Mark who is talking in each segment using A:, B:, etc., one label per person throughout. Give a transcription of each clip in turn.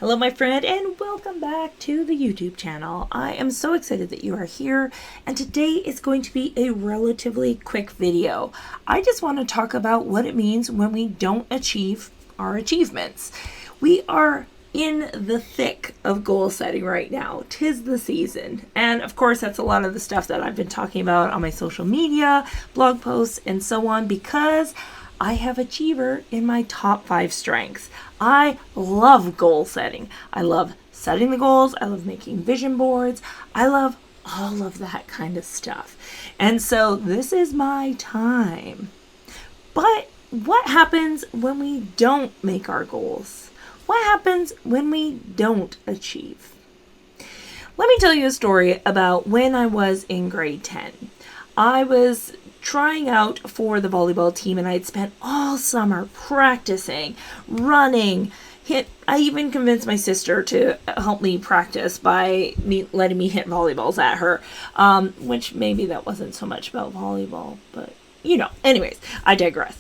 A: Hello, my friend, and welcome back to the YouTube channel. I am so excited that you are here, and today is going to be a relatively quick video. I just want to talk about what it means when we don't achieve our achievements. We are in the thick of goal setting right now. 'Tis the season. And of course, that's a lot of the stuff that I've been talking about on my social media, blog posts, and so on, because I have achiever in my top 5 strengths. I love goal setting. I love setting the goals. I love making vision boards. I love all of that kind of stuff. And so this is my time. But what happens when we don't make our goals? What happens when we don't achieve? Let me tell you a story about when I was in grade 10. I was trying out for the volleyball team, and I had spent all summer practicing, running. I even convinced my sister to help me practice by letting me hit volleyballs at her, which maybe that wasn't so much about volleyball, but anyways, I digress.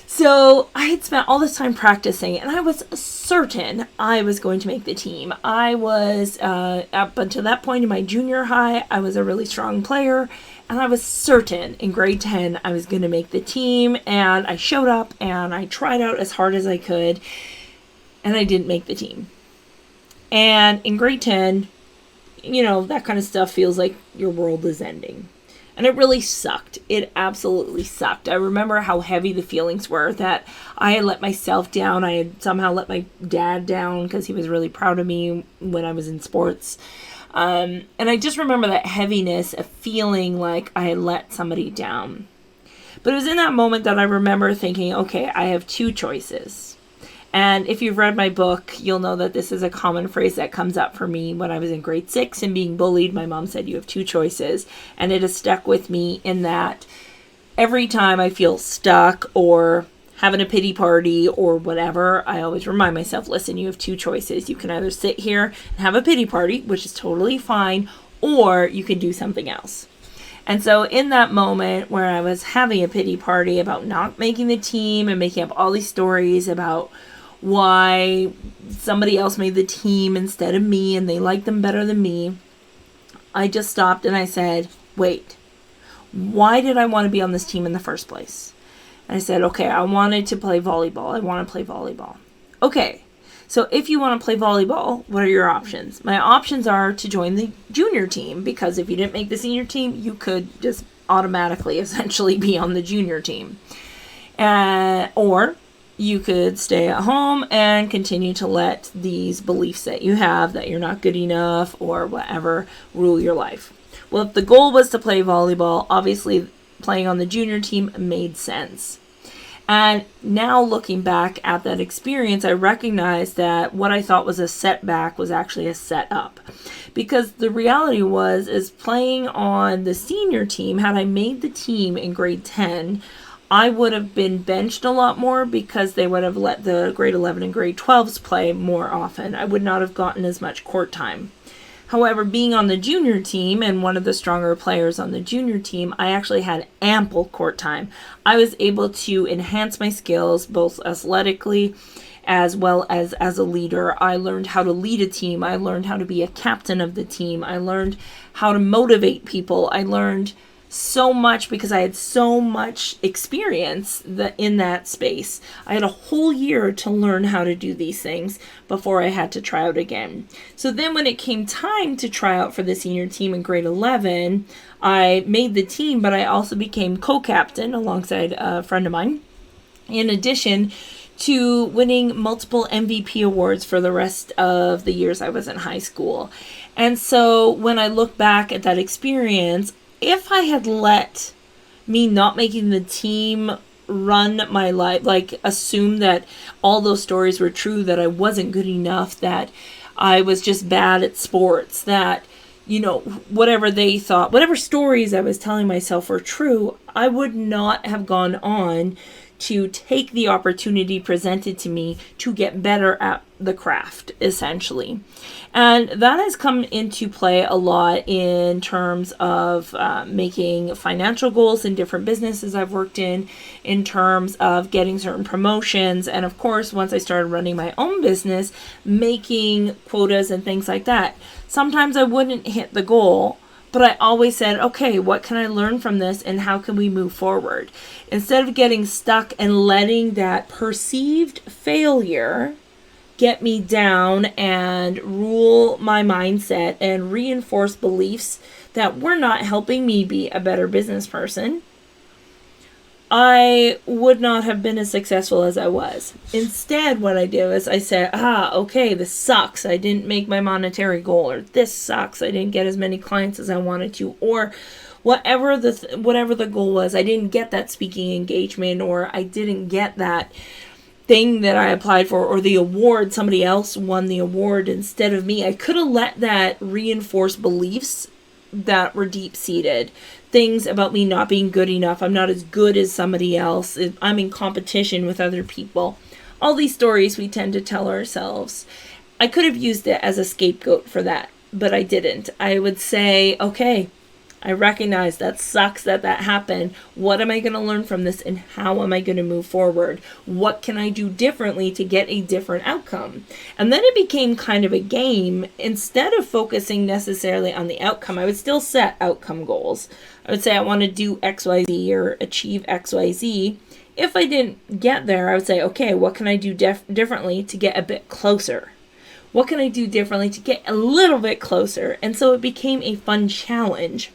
A: So I had spent all this time practicing, and I was certain I was going to make the team. I was, up until that point in my junior high, I was a really strong player, and I was certain in grade 10 I was going to make the team, and I showed up, and I tried out as hard as I could, and I didn't make the team. And in grade 10, that kind of stuff feels like your world is ending. And it really sucked. It absolutely sucked. I remember how heavy the feelings were, that I had let myself down. I had somehow let my dad down because he was really proud of me when I was in sports. And I just remember that heaviness of feeling like I had let somebody down. But it was in that moment that I remember thinking, okay, I have 2 choices. And if you've read my book, you'll know that this is a common phrase that comes up for me when I was in grade 6 and being bullied. My mom said, you have 2 choices. And it has stuck with me in that every time I feel stuck or having a pity party or whatever, I always remind myself, listen, you have 2 choices. You can either sit here and have a pity party, which is totally fine, or you can do something else. And so in that moment where I was having a pity party about not making the team and making up all these stories about why somebody else made the team instead of me and they liked them better than me, I just stopped and I said, wait, why did I want to be on this team in the first place? And I said, okay, I wanted to play volleyball. I want to play volleyball. Okay, so if you want to play volleyball, what are your options? My options are to join the junior team, because if you didn't make the senior team, you could just automatically essentially be on the junior team. Or you could stay at home and continue to let these beliefs that you have that you're not good enough or whatever rule your life. Well, if the goal was to play volleyball, obviously playing on the junior team made sense. And now looking back at that experience, I recognized that what I thought was a setback was actually a setup. Because the reality is playing on the senior team, had I made the team in grade 10, I would have been benched a lot more because they would have let the grade 11 and grade 12s play more often. I would not have gotten as much court time. However, being on the junior team and one of the stronger players on the junior team, I actually had ample court time. I was able to enhance my skills both athletically as well as a leader. I learned how to lead a team. I learned how to be a captain of the team. I learned how to motivate people. I learned so much because I had so much experience in that space. I had a whole year to learn how to do these things before I had to try out again. So then when it came time to try out for the senior team in grade 11, I made the team, but I also became co-captain alongside a friend of mine, in addition to winning multiple MVP awards for the rest of the years I was in high school. And so when I look back at that experience, if I had let me not making the team run my life, like assume that all those stories were true, that I wasn't good enough, that I was just bad at sports, that, whatever they thought, whatever stories I was telling myself were true, I would not have gone on to take the opportunity presented to me to get better at the craft, essentially. And that has come into play a lot in terms of making financial goals in different businesses I've worked in terms of getting certain promotions, and of course, once I started running my own business, making quotas and things like that. Sometimes I wouldn't hit the goal, but I always said, okay, what can I learn from this and how can we move forward? Instead of getting stuck and letting that perceived failure get me down and rule my mindset and reinforce beliefs that were not helping me be a better business person, I would not have been as successful as I was. Instead, what I do is I say, okay, this sucks. I didn't make my monetary goal, or this sucks. I didn't get as many clients as I wanted to, or whatever the goal was. I didn't get that speaking engagement, or I didn't get that thing that I applied for, or the award. Somebody else won the award instead of me. I could have let that reinforce beliefs that were deep-seated. Things about me not being good enough. I'm not as good as somebody else. I'm in competition with other people. All these stories we tend to tell ourselves. I could have used it as a scapegoat for that, but I didn't. I would say, okay, I recognize that sucks that happened. What am I going to learn from this, and how am I going to move forward? What can I do differently to get a different outcome? And then it became kind of a game. Instead of focusing necessarily on the outcome, I would still set outcome goals. I would say I want to do XYZ or achieve XYZ. If I didn't get there, I would say, okay, what can I do differently to get a bit closer? What can I do differently to get a little bit closer? And so it became a fun challenge,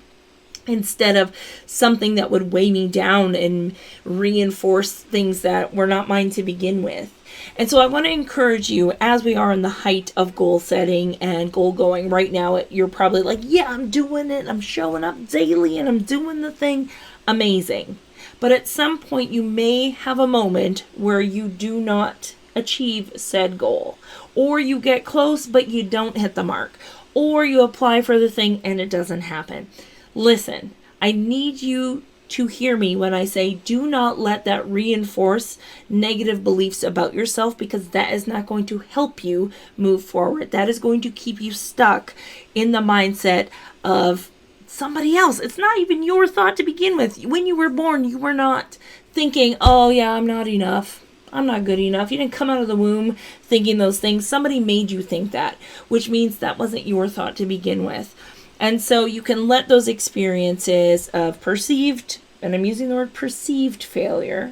A: instead of something that would weigh me down and reinforce things that were not mine to begin with. And so I want to encourage you, as we are in the height of goal setting and goal going right now, you're probably like, yeah, I'm doing it. I'm showing up daily and I'm doing the thing. Amazing. But at some point you may have a moment where you do not achieve said goal, or you get close but you don't hit the mark, or you apply for the thing and it doesn't happen. Listen, I need you to hear me when I say do not let that reinforce negative beliefs about yourself, because that is not going to help you move forward. That is going to keep you stuck in the mindset of somebody else. It's not even your thought to begin with. When you were born, you were not thinking, oh yeah, I'm not enough. I'm not good enough. You didn't come out of the womb thinking those things. Somebody made you think that, which means that wasn't your thought to begin with. And so you can let those experiences of perceived, and I'm using the word perceived failure,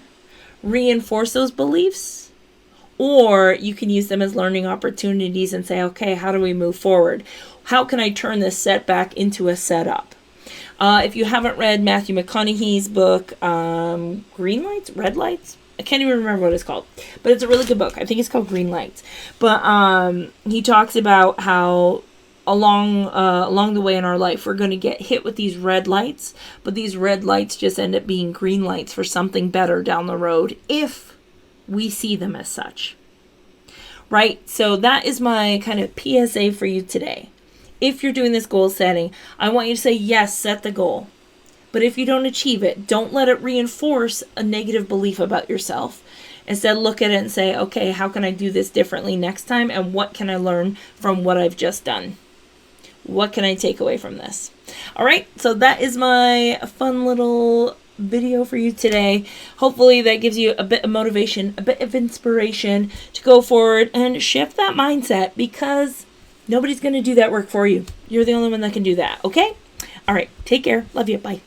A: reinforce those beliefs, or you can use them as learning opportunities and say, okay, how do we move forward? How can I turn this setback into a setup? If you haven't read Matthew McConaughey's book, Green Lights, Red Lights, I can't even remember what it's called, but it's a really good book. I think it's called Green Lights. But he talks about how along the way in our life, we're going to get hit with these red lights, but these red lights just end up being green lights for something better down the road if we see them as such. Right? So that is my kind of PSA for you today. If you're doing this goal setting, I want you to say, yes, set the goal. But if you don't achieve it, don't let it reinforce a negative belief about yourself. Instead, look at it and say, okay, how can I do this differently next time? And what can I learn from what I've just done? What can I take away from this? All right, so that is my fun little video for you today. Hopefully that gives you a bit of motivation, a bit of inspiration to go forward and shift that mindset, because nobody's going to do that work for you. You're the only one that can do that, okay? All right, take care. Love you. Bye.